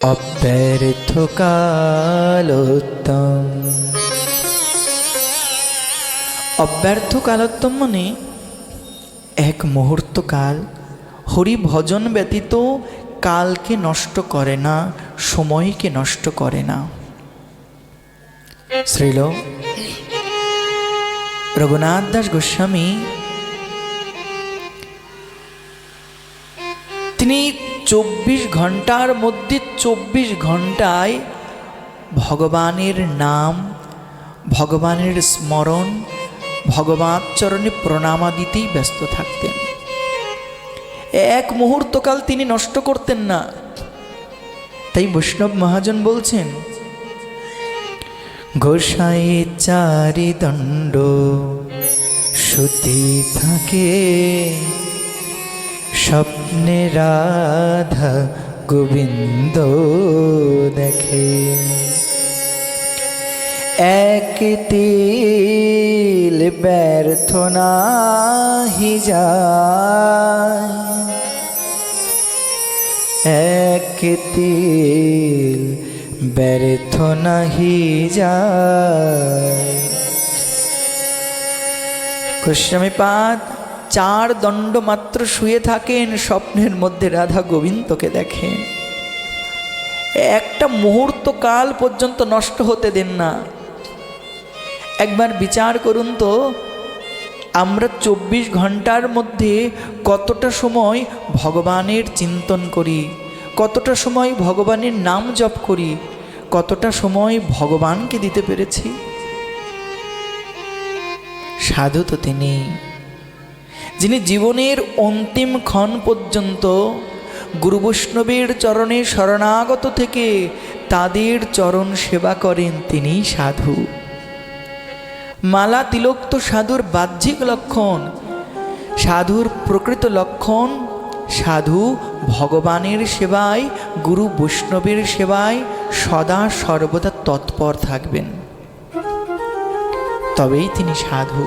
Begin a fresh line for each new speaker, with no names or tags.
অব্যর্থ কালোত্তম। অব্যর্থ কালোত্তম মানে এক মুহূর্ত কাল হরি ভজন ব্যতীত কালকে নষ্ট করে না, সময়কে নষ্ট করে না। শ্রীল রঘুনাথ দাস গোস্বামী তিনি 24 ঘন্টার মধ্যে 24 ঘন্টায় ভগবানের নাম, ভগবানের স্মরণ, ভগবান চরণে প্রণামাদিতেই ব্যস্ত থাকতেন। এক মুহূর্তকাল তিনি নষ্ট করতেন না। তাই বৈষ্ণব মহাজন বলছেন, গোসাই চারি দণ্ড শুতি থাকে, স্বপ্নে রাধা গোবিন্দ দেখে। এক তিল ব্যর্থ নাহি যায়, এক তিল ব্যর্থ নাহি যায়। গোস্বামীপাদ 4 দণ্ড মাত্র শুয়ে থাকেন, স্বপ্নের মধ্যে রাধা গোবিন্দকে দেখেন। একটা মুহূর্ত কাল পর্যন্ত নষ্ট হতে দেন না। একবার বিচার করুন তো, আমরা 24 ঘন্টার মধ্যে কতটা সময় ভগবানের চিন্তন করি, কতটা সময় ভগবানের নাম জপ করি, কতটা সময় ভগবানকে দিতে পেরেছি? সাধু তো তিনি, যিনি জীবনের অন্তিম ক্ষণ পর্যন্ত গুরু বৈষ্ণবের চরণে শরণাগত থেকে তাদের চরণ সেবা করেন, তিনি সাধু। মালা তিলক তো সাধুর বাহ্যিক লক্ষণ, সাধুর প্রকৃত লক্ষণ সাধু ভগবানের সেবায়, গুরু বৈষ্ণবের সেবায় সদা সর্বদা তৎপর থাকবেন, তবেই তিনি সাধু।